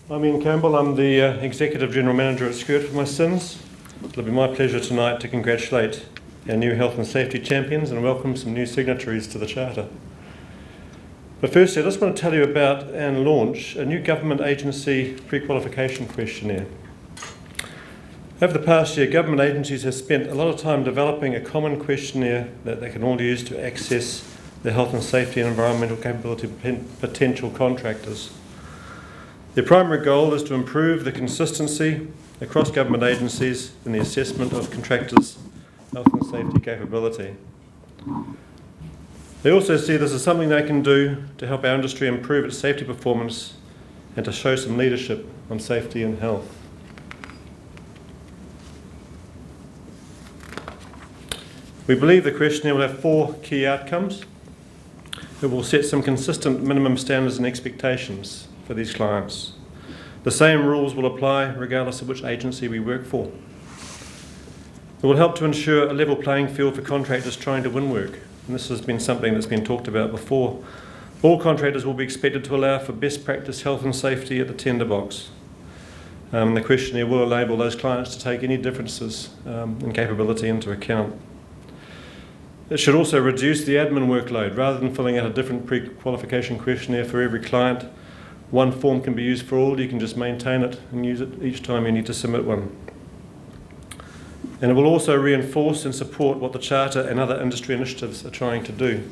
I'm Ian Campbell. I'm the Executive General Manager at Skirt for My Sins. It'll be my pleasure tonight to congratulate our new health and safety champions and welcome some new signatories to the Charter. But firstly, I just want to tell you about and launch a new government agency pre-qualification questionnaire. Over the past year, government agencies have spent a lot of time developing a common questionnaire that they can all use to access their health and safety and environmental capability potential contractors. Their primary goal is to improve the consistency across government agencies in the assessment of contractors' health and safety capability. They also see this as something they can do to help our industry improve its safety performance and to show some leadership on safety and health. We believe the questionnaire will have 4 key outcomes. It will set some consistent minimum standards and expectations for these clients. The same rules will apply regardless of which agency we work for. It will help to ensure a level playing field for contractors trying to win work. And this has been something that's been talked about before. All contractors will be expected to allow for best practice health and safety at the tender box. The questionnaire will enable those clients to take any differences in capability into account. It should also reduce the admin workload. Rather than filling out a different pre-qualification questionnaire for every client, one form can be used for all. You can just maintain it and use it each time you need to submit one. And it will also reinforce and support what the Charter and other industry initiatives are trying to do.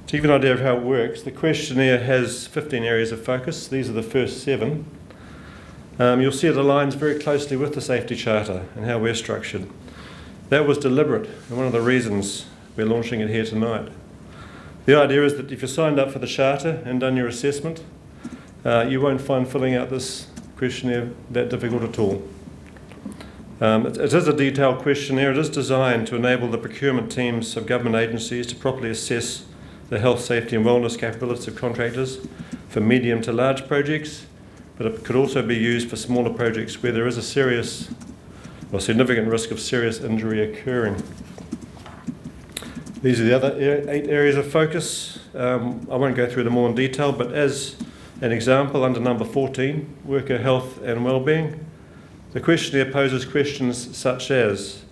To give you an idea of how it works, the questionnaire has 15 areas of focus. These are the first 7. You'll see it aligns very closely with the Safety Charter and how we're structured. That was deliberate and one of the reasons we're launching it here tonight. The idea is that if you signed up for the Charter and done your assessment, you won't find filling out this questionnaire that difficult at all. It is a detailed questionnaire. It is designed to enable the procurement teams of government agencies to properly assess the health, safety and wellness capabilities of contractors for medium to large projects, but it could also be used for smaller projects where there is a serious or significant risk of serious injury occurring. These are the other 8 areas of focus. I won't go through them all in detail, but as an example, under number 14, worker health and wellbeing, the questionnaire poses questions such as,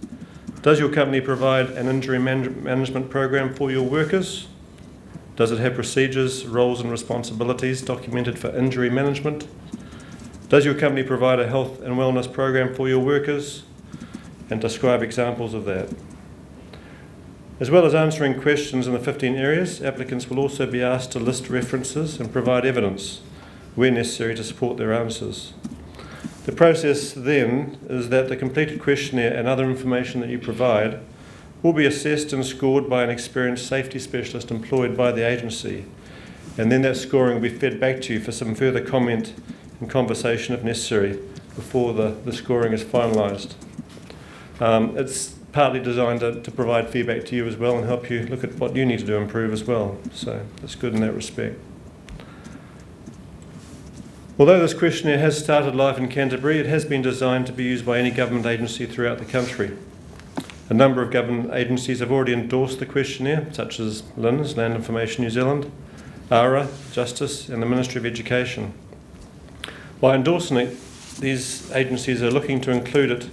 does your company provide an injury management program for your workers? Does it have procedures, roles and responsibilities documented for injury management? Does your company provide a health and wellness program for your workers? And describe examples of that. As well as answering questions in the 15 areas, applicants will also be asked to list references and provide evidence where necessary to support their answers. The process then is that the completed questionnaire and other information that you provide will be assessed and scored by an experienced safety specialist employed by the agency. And then that scoring will be fed back to you for some further comment and conversation if necessary before the scoring is finalised. It's partly designed to provide feedback to you as well and help you look at what you need to do to improve as well. So that's good in that respect. Although this questionnaire has started live in Canterbury, it has been designed to be used by any government agency throughout the country. A number of government agencies have already endorsed the questionnaire, such as LINZ, Land Information New Zealand, ARA, Justice and the Ministry of Education. By endorsing it, these agencies are looking to include it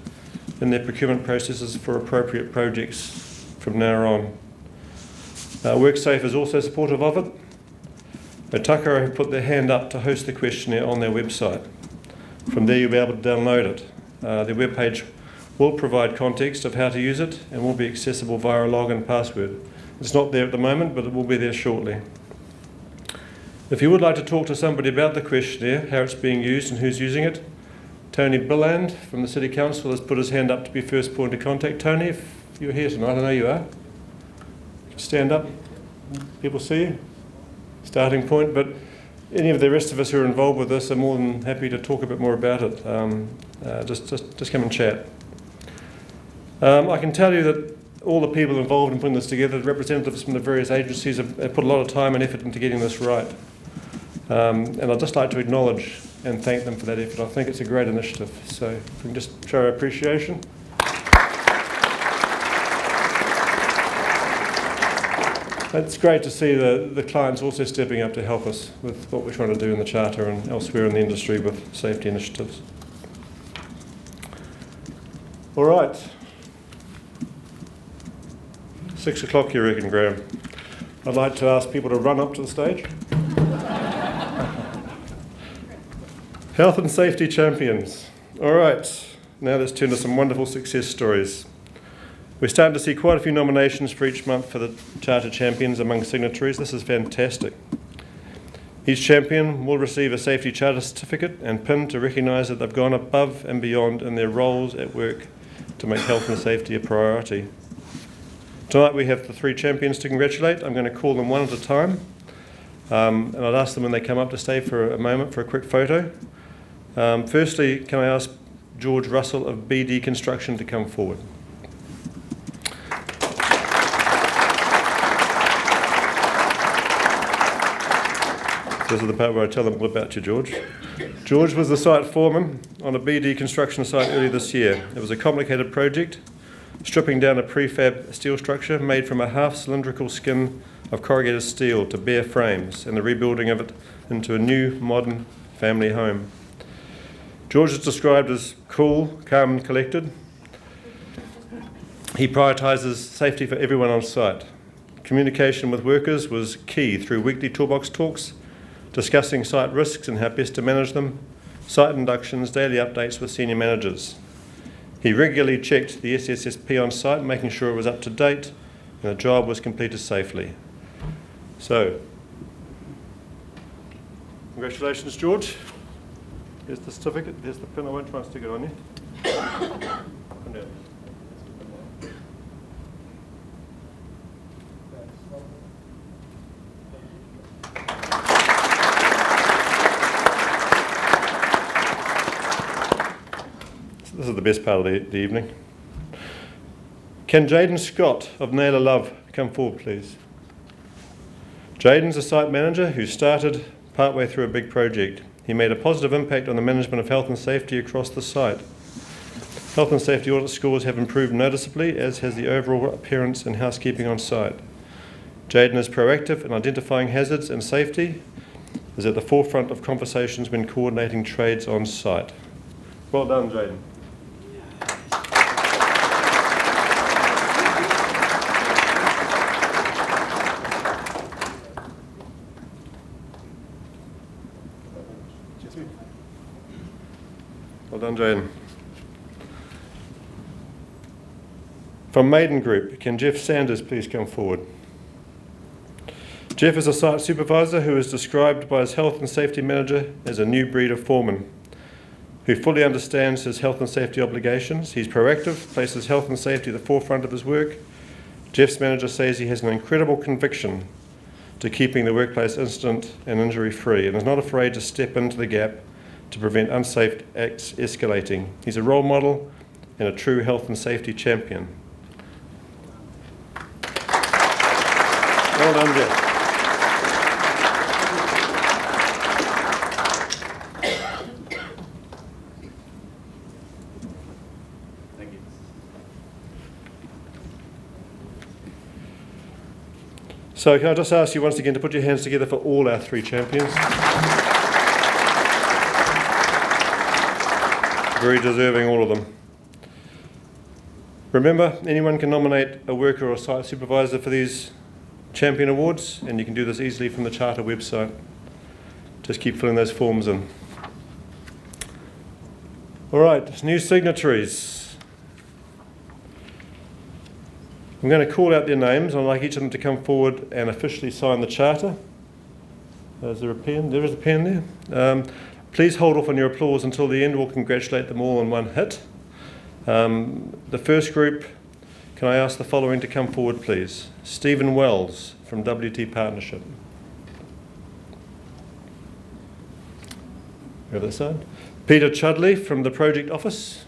in their procurement processes for appropriate projects from now on. Worksafe is also supportive of it. Otakara have put their hand up to host the questionnaire on their website. From there you'll be able to download it. Their webpage will provide context of how to use it and will be accessible via a login password. It's not there at the moment, but it will be there shortly. If you would like to talk to somebody about the questionnaire, how it's being used and who's using it, Tony Billand from the City Council has put his hand up to be first point of contact. Tony, if you're here tonight, I know you are. Stand up. People see you. Starting point. But any of the rest of us who are involved with this are more than happy to talk a bit more about it. Just come and chat. I can tell you that all the people involved in putting this together, the representatives from the various agencies, have put a lot of time and effort into getting this right. And I'd just like to acknowledge and thank them for that effort. I think it's a great initiative. So if we can just show our appreciation. It's great to see the clients also stepping up to help us with what we're trying to do in the Charter and elsewhere in the industry with safety initiatives. All right. 6 o'clock, you reckon, Graham? I'd like to ask people to run up to the stage. Health and safety champions. All right, now let's turn to some wonderful success stories. We're starting to see quite a few nominations for each month for the Charter Champions among signatories. This is fantastic. Each champion will receive a Safety Charter certificate and pin to recognise that they've gone above and beyond in their roles at work to make health and safety a priority. Tonight we have the 3 champions to congratulate. I'm going to call them one at a time, and I'd ask them when they come up to stay for a moment for a quick photo. Firstly, can I ask George Russell of BD Construction to come forward? This is the part where I tell them all about you, George. George was the site foreman on a BD construction site earlier this year. It was a complicated project, stripping down a prefab steel structure made from a half-cylindrical skin of corrugated steel to bare frames and the rebuilding of it into a new, modern family home. George is described as cool, calm and collected. He prioritises safety for everyone on site. Communication with workers was key through weekly toolbox talks, discussing site risks and how best to manage them, site inductions, daily updates with senior managers. He regularly checked the SSSP on site, making sure it was up to date and the job was completed safely. So, congratulations, George. Here's the certificate, here's the pin. I won't try and stick it on you. This is the best part of the evening. Can Jaden Scott of Naylor Love come forward, please? Jaden's a site manager who started partway through a big project. He made a positive impact on the management of health and safety across the site. Health and safety audit scores have improved noticeably, as has the overall appearance and housekeeping on site. Jaden is proactive in identifying hazards and safety, is at the forefront of conversations when coordinating trades on site. Well done, Jaden. Well done, Jaden. From Maiden Group, can Jeff Sanders please come forward? Jeff is a site supervisor who is described by his health and safety manager as a new breed of foreman, who fully understands his health and safety obligations. He's proactive, places health and safety at the forefront of his work. Jeff's manager says he has an incredible conviction to keeping the workplace incident and injury free and is not afraid to step into the gap to prevent unsafe acts escalating. He's a role model and a true health and safety champion. Well done, Jeff. Thank you. So can I just ask you once again to put your hands together for all our 3 champions? Very deserving, all of them. Remember, anyone can nominate a worker or site supervisor for these champion awards, and you can do this easily from the Charter website. Just keep filling those forms in. All right, new signatories. I'm going to call out their names. I'd like each of them to come forward and officially sign the Charter. Is there a pen? There is a pen there. Please hold off on your applause until the end. We'll congratulate them all in one hit. The first group, can I ask the following to come forward, please? Stephen Wells from WT Partnership. Over this side. Peter Chudley from the Project Office.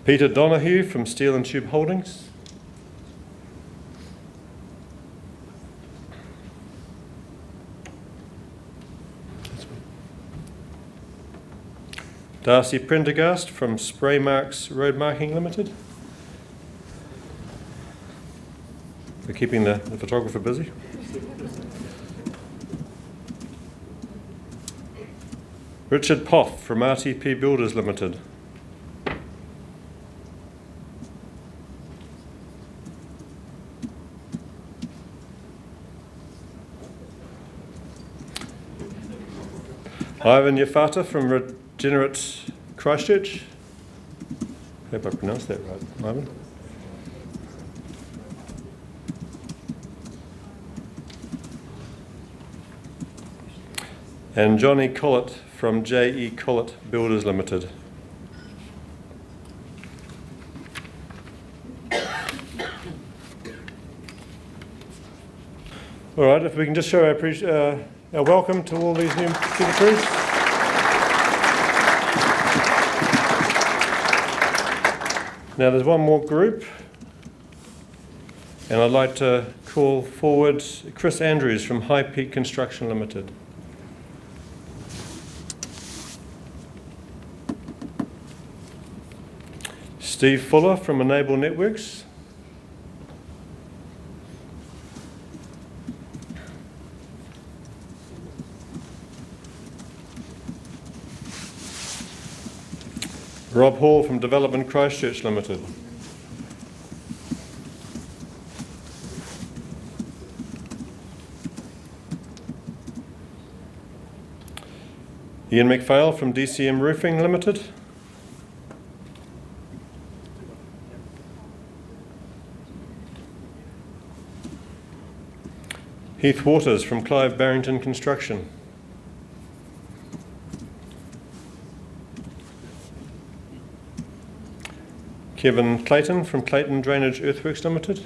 Peter Donahue from Steel and Tube Holdings. Darcy Prendergast from Spray Marks Road Marking Limited. We're keeping the photographer busy. Richard Poff from RTP Builders Limited. Ivan Yafata from Regenerate Christchurch. Hope I pronounced that right, Ivan. And Johnny Collett from J.E. Collett Builders Limited. All right, if we can just show our welcome to all these new signatories. Now there's one more group, and I'd like to call forward Chris Andrews from High Peak Construction Limited. Steve Fuller from Enable Networks. Rob Hall from Development Christchurch Limited. Ian McPhail from DCM Roofing Limited. Heath Waters from Clive Barrington Construction. Kevin Clayton from Clayton Drainage Earthworks Limited.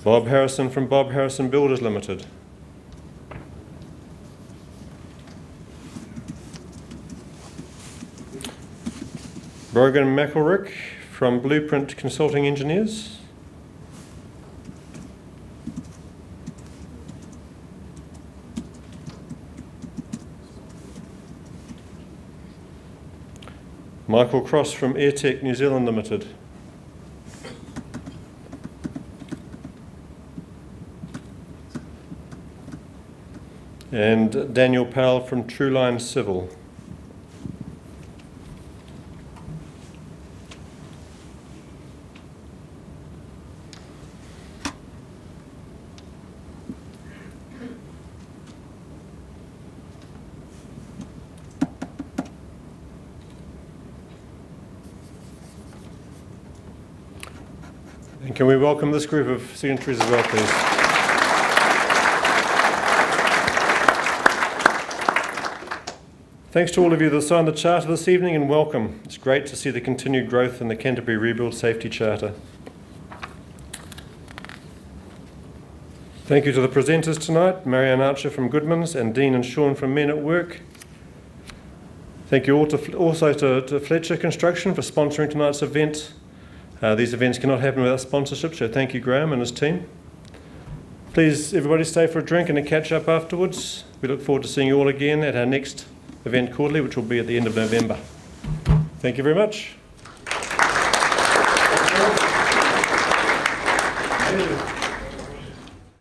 Bob Harrison from Bob Harrison Builders Limited. Brogan McElrick from Blueprint Consulting Engineers. Michael Cross from Airtech New Zealand Limited. And Daniel Powell from Trueline Civil. And can we welcome this group of signatories as well, please? Thanks to all of you that signed the Charter this evening, and welcome. It's great to see the continued growth in the Canterbury Rebuild Safety Charter. Thank you to the presenters tonight, Marianne Archer from Goodmans and Dean and Sean from Men at Work. Thank you also to Fletcher Construction for sponsoring tonight's event. These events cannot happen without sponsorship, so thank you, Graham and his team. Please, everybody, stay for a drink and a catch-up afterwards. We look forward to seeing you all again at our next event quarterly, which will be at the end of November. Thank you very much.